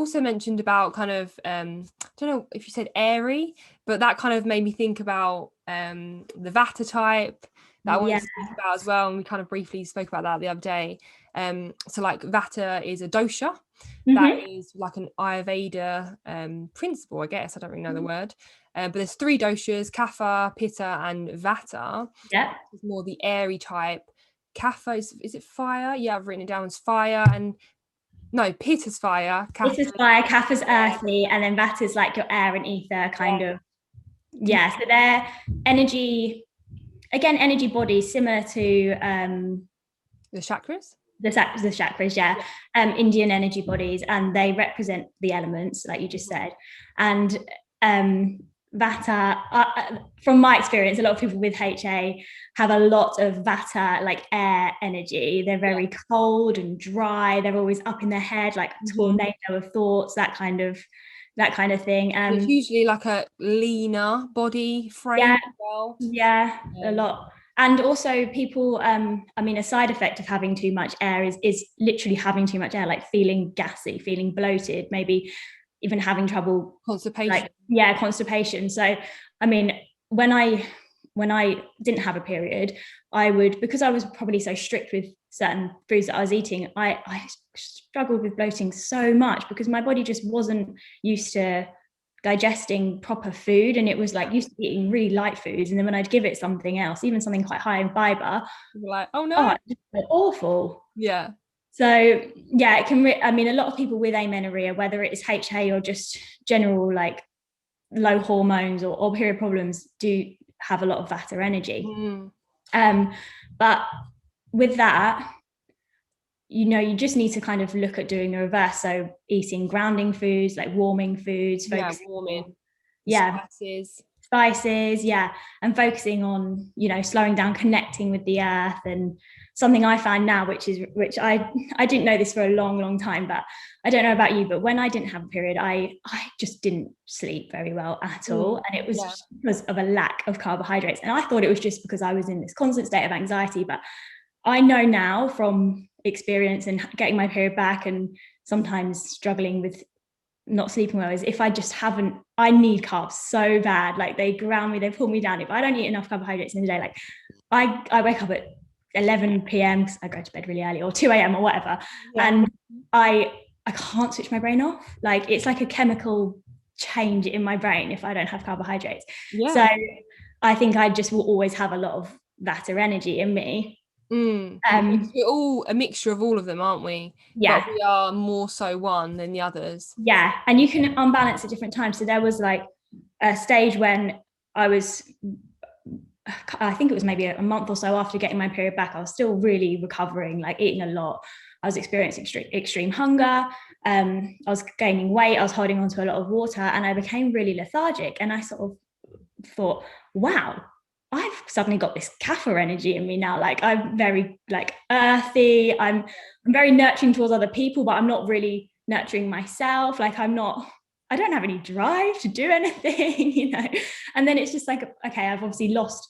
also mentioned about kind of I don't know if you said airy, but that kind of made me think about the Vata type that I wanted to speak about as well, and we kind of briefly spoke about that the other day. So like Vata is a dosha. That is like an Ayurveda principle, I guess. I don't really know the word. But there's 3 doshas: Kapha, Pitta, and Vata. Yeah. It's more the airy type. Kapha is it fire? Yeah, I've written it down as fire. And no, Pitta's fire. Pitta's fire, Kapha's earthy, and then Vata's like your air and ether kind of. Yeah, so they're energy bodies similar to the chakras. The chakras, yeah. Indian energy bodies, and they represent the elements, like you just said. And Vata, from my experience, a lot of people with HA have a lot of Vata, like air energy. They're very cold and dry. They're always up in their head, like a tornado of thoughts, that kind of thing. It's usually like a leaner body frame yeah, as well. Yeah, a lot. And also people, I mean, a side effect of having too much air is literally having too much air, like feeling gassy, feeling bloated, maybe even having trouble. Constipation. Constipation. So, I mean, when I didn't have a period, I would, because I was probably so strict with certain foods that I was eating, I struggled with bloating so much because my body just wasn't used to digesting proper food, and it was like used to eating really light foods, and then when I'd give it something else, even something quite high in fiber, you're like, oh no, it's awful. Yeah. So yeah, it can. I mean, a lot of people with amenorrhea, whether it's HA or just general like low hormones or period problems, do have a lot of Vata energy. But with that, you just need to kind of look at doing the reverse. So eating grounding foods, like warming foods, warming, spices, and focusing on, slowing down, connecting with the earth. And something I find now, which I didn't know this for a long, long time, but I don't know about you, but when I didn't have a period, I just didn't sleep very well at all. And it was because of a lack of carbohydrates. And I thought it was just because I was in this constant state of anxiety, but I know now from experience and getting my period back and sometimes struggling with not sleeping well, is if I just haven't, I need carbs so bad, like they ground me, they pull me down. If I don't eat enough carbohydrates in the day, like I wake up at 11 p.m. because I go to bed really early, or 2 a.m. or whatever, and I can't switch my brain off. Like it's like a chemical change in my brain if I don't have carbohydrates. So I think I just will always have a lot of Vata energy in me. We're all a mixture of all of them, aren't we? But we are more so one than the others. And you can unbalance at different times. So there was like a stage when I think it was maybe a month or so after getting my period back, I was still really recovering, like eating a lot. I was experiencing extreme hunger. I was gaining weight. I was holding on to a lot of water, and I became really lethargic. And I sort of thought, wow, I've suddenly got this Kapha energy in me now. Like I'm very like earthy. I'm very nurturing towards other people, but I'm not really nurturing myself. Like I don't have any drive to do anything, And then it's just like, okay, I've obviously lost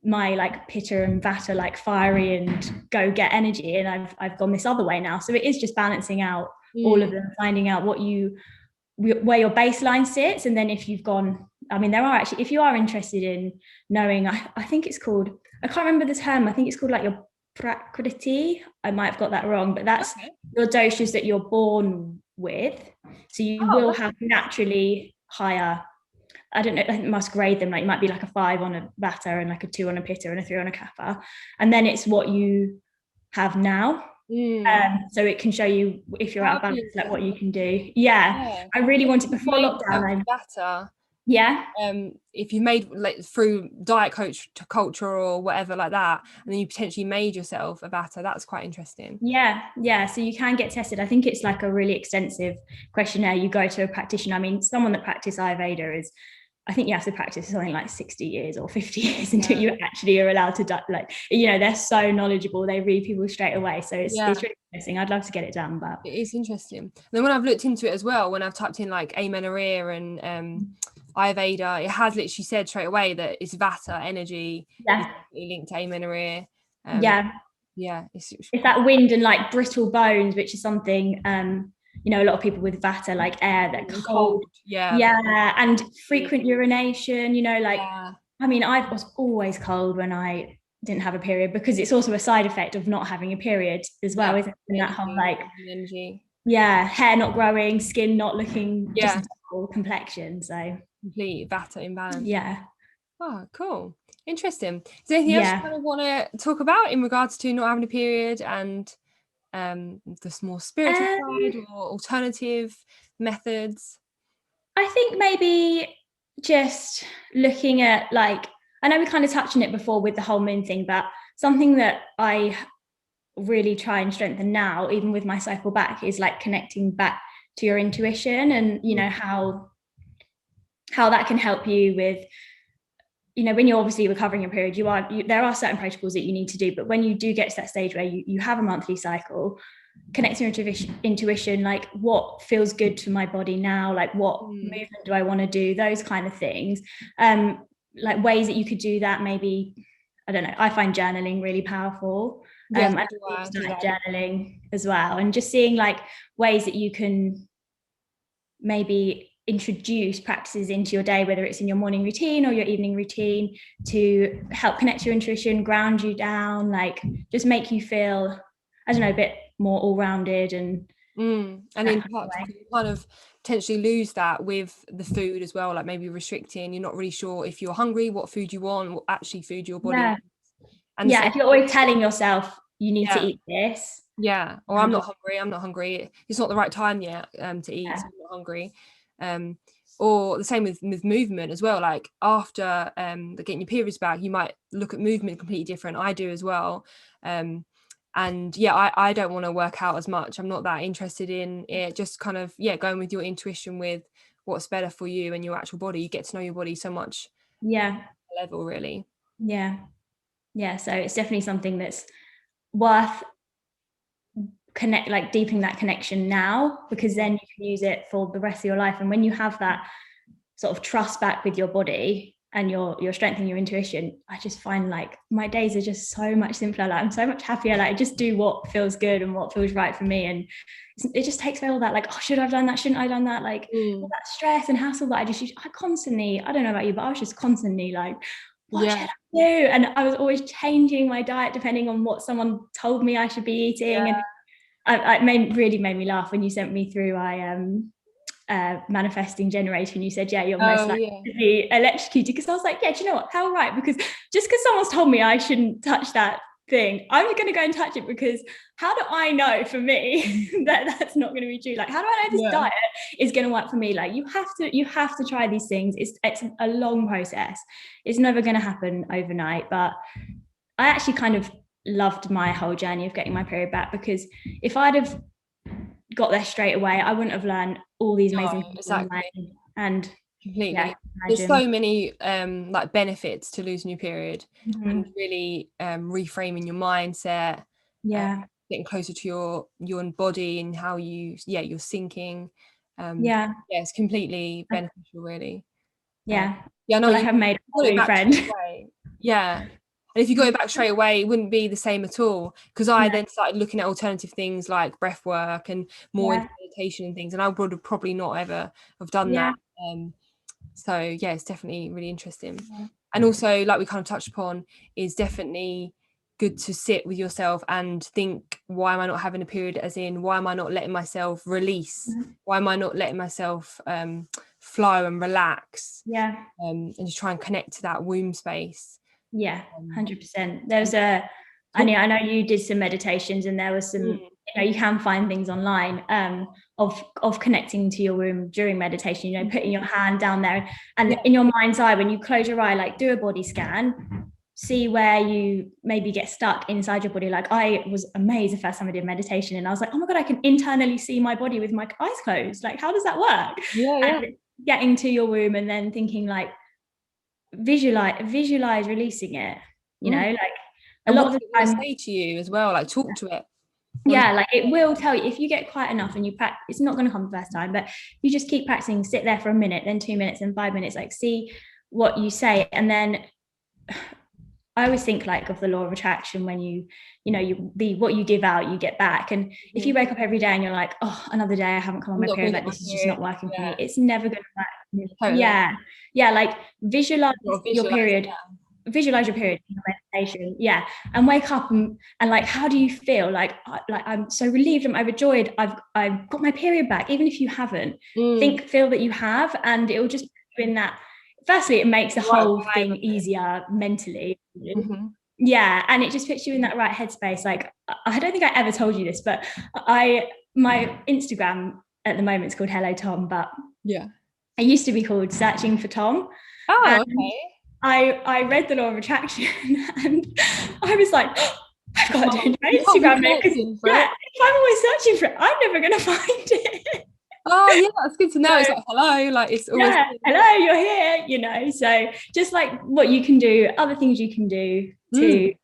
my like Pitta and Vata, like fiery and go get energy, and I've gone this other way now. So it is just balancing out all of them, finding out where your baseline sits. And then if you've gone, I mean, there are actually, if you are interested in knowing, I think it's called, I can't remember the term, I think it's called like your prakriti. I might have got that wrong, but that's your doshas that you're born with. So you will have naturally higher, I don't know, I must grade them, like you might be like a 5 on a Vata and like a 2 on a Pitta and a 3 on a Kapha. And then it's what you have now. So it can show you if you're out of balance, like what you can do. I really wanted before lockdown. If you made like through diet coach to culture or whatever like that, and then you potentially made yourself a Vata, that's quite interesting. So you can get tested. I think it's like a really extensive questionnaire. You go to a practitioner. I mean, someone that practices Ayurveda is, I think you have to practice something like 60 years or 50 years until you actually are allowed to they're so knowledgeable, they read people straight away. So it's really interesting. I'd love to get it done, but it is interesting. And then when I've looked into it as well, when I've typed in like amenorrhea and Ayurveda, it has literally said straight away that it's Vata energy is linked to amenorrhea. It's that wind and like brittle bones, which is something you know, a lot of people with VATA, like air, that cold. Yeah. And frequent urination, you know, like, yeah. I mean, I was always cold when I didn't have a period, because it's also a side effect of not having a period as well, isn't it? And that whole like energy. Yeah, hair not growing, skin not looking, Yeah. just dull complexion. So complete VATA imbalance. Yeah. Oh, cool. Interesting. Is there anything else you kind of want to talk about in regards to not having a period and the more spiritual side or alternative methods? I think maybe just looking at, like, I know we kind of touched on it before with the whole moon thing, but something that I really try and strengthen now, even with my cycle back, is like connecting back to your intuition, and you know how that can help you with, you know, when you're obviously recovering a period, there are certain protocols that you need to do, but when you do get to that stage where you have a monthly cycle, connect your intuition, like what feels good to my body now, like what movement do I want to do, those kind of things, like ways that you could do that. Maybe, I don't know, I find journaling really powerful. I started journaling as well, and just seeing like ways that you can maybe introduce practices into your day, whether it's in your morning routine or your evening routine, to help connect your intuition, ground you down, like just make you feel, I don't know, a bit more all-rounded. And in part, you kind of potentially lose that with the food as well, like maybe restricting, you're not really sure if you're hungry, what food you want, what actually food your body needs. And if you're always telling yourself you need to eat this, or I'm not hungry, it's not the right time yet to eat, so I'm not hungry. Or the same with movement as well, like after getting your periods back, you might look at movement completely different. I do as well. And I don't want to work out as much. I'm not that interested in it. Just kind of going with your intuition, with what's better for you and your actual body. You get to know your body so much level, really. So it's definitely something that's worth deepening that connection now, because then you can use it for the rest of your life. And when you have that sort of trust back with your body and you're strengthening your intuition, I just find like my days are just so much simpler. Like I'm so much happier. Like I just do what feels good and what feels right for me, and it just takes away all that, like, oh, should I have done that, shouldn't I have done that, like all that stress and hassle that I constantly, I don't know about you, but I was just constantly like, what should I do? And I was always changing my diet depending on what someone told me I should be eating. And it really made me laugh when you sent me through manifesting generation. You said, you're most likely to be electrocuted, because I was like, do you know what, how right, because just because someone's told me I shouldn't touch that thing, I'm going to go and touch it, because how do I know for me that that's not going to be true? Like, how do I know this diet is going to work for me? Like, you have to try these things. It's a long process. It's never going to happen overnight. But I actually kind of loved my whole journey of getting my period back, because if I'd have got there straight away, I wouldn't have learned all these amazing things. Exactly. And completely, there's so many like benefits to losing your period, and really reframing your mindset, getting closer to your body and how you're syncing. It's completely beneficial, really. I know I have made a new friend. And if you got it back straight away, it wouldn't be the same at all, because I then started looking at alternative things like breathwork and more meditation and things, and I would have probably not ever have done that. So it's definitely really interesting. And also, like we kind of touched upon, is definitely good to sit with yourself and think, why am I not having a period? As in, why am I not letting myself release? Why am I not letting myself flow and relax? And just try and connect to that womb space. 100%. There's I know you did some meditations, and there was some, you can find things online of connecting to your womb during meditation, putting your hand down there, and in your mind's eye, when you close your eye, like do a body scan, see where you maybe get stuck inside your body. Like I was amazed the first time I did meditation, and I was like, oh my God, I can internally see my body with my eyes closed. Like, how does that work? And getting to your womb and then thinking like, visualize releasing it, like a lot of the time say to you as well, like talk to it. Like it will tell you if you get quiet enough and you practice. It's not going to come the first time, but you just keep practicing, sit there for a minute, then 2 minutes, and 5 minutes, like see what you say. And then I always think like of the law of attraction, when what you give out, you get back. And if you wake up every day and you're like, oh, another day I haven't come on my period, like this is just not working for me, it's never going to work. Totally. Yeah, like visualize your period. Visualize your period in your meditation, and wake up and like, how do you feel? Like I'm so relieved, I'm overjoyed, I've got my period back. Even if you haven't, feel that you have, and it will just put you in that. Firstly, it makes the whole thing easier mentally. And it just puts you in that right headspace. Like, I don't think I ever told you this, but my Instagram at the moment is called Hello Tom, but it used to be called Searching for Tom. Okay. I read the law of attraction and I was like, oh, I've got to change my Instagram name, because if I'm always searching for it, I'm never going to find it. Oh yeah, that's good to know. So, it's like, hello, like it's always hello, you're here, so just like what you can do, other things you can do to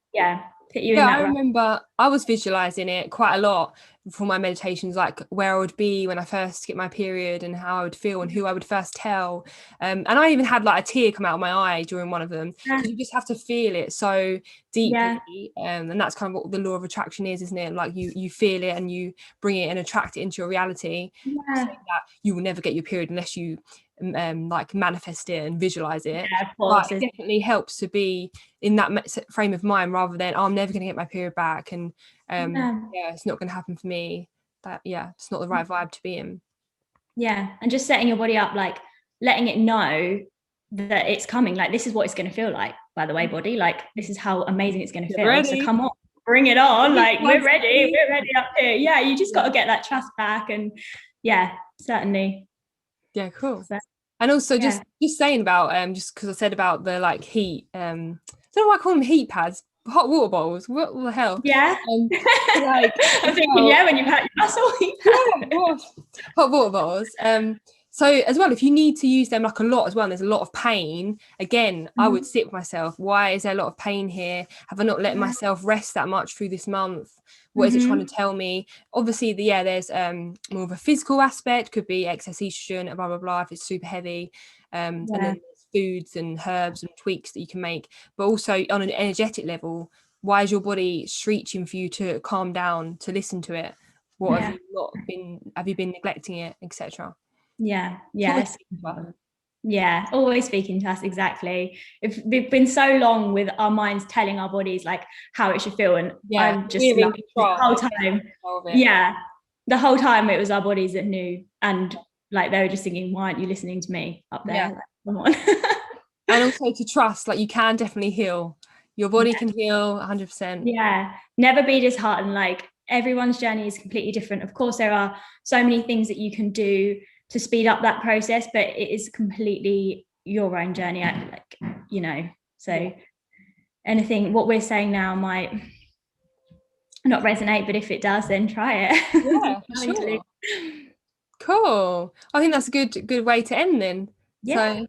put you in that. I remember I was visualizing it quite a lot for my meditations, like where I would be when I first get my period and how I would feel and who I would first tell, and I even had like a tear come out of my eye during one of them, because you just have to feel it so deeply, and that's kind of what the law of attraction is, isn't it? Like you feel it and you bring it and attract it into your reality, so that you will never get your period unless you like manifest it and visualize it. But it definitely helps to be in that frame of mind, rather than I'm never going to get my period back, and it's not going to happen for me. That it's not the right vibe to be in. And just setting your body up, like letting it know that it's coming, like this is what it's going to feel like, by the way, body, like this is how amazing it's going to feel. Ready. So come on, bring it on, like we're ready up here. You just got to get that trust back, and certainly. Cool. So, and also just saying about just because I said about the like heat, I don't know why I call them heat pads, hot water bottles, what the hell? Like I'm thinking when you've had your muscle heat pads. Hot water bottles. So as well, if you need to use them like a lot as well, and there's a lot of pain, again, I would sit with myself. Why is there a lot of pain here? Have I not let myself rest that much through this month? What is it trying to tell me? Obviously, there's more of a physical aspect, could be excess estrogen, blah, blah, blah, if it's super heavy. And then there's foods and herbs and tweaks that you can make. But also on an energetic level, why is your body screeching for you to calm down, to listen to it? What have you been neglecting it, etc.? Always speaking to us, exactly. If we've been so long with our minds telling our bodies like how it should feel, and I'm just the whole time the whole time it was our bodies that knew, and like they were just thinking, why aren't you listening to me up there? Like, come on. And also to trust, like you can definitely heal, your body can heal 100%. Never be disheartened. Like everyone's journey is completely different. Of course there are so many things that you can do to speed up that process, but it is completely your own journey, so anything what we're saying now might not resonate, but if it does, then try it. Sure. Cool. I think that's a good way to end then. So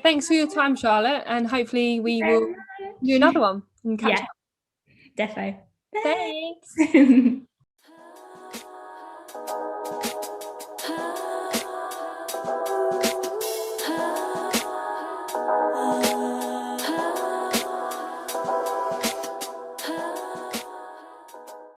thanks for your time, Charlotte, and hopefully we will do another one and catch up. Defo. Thanks.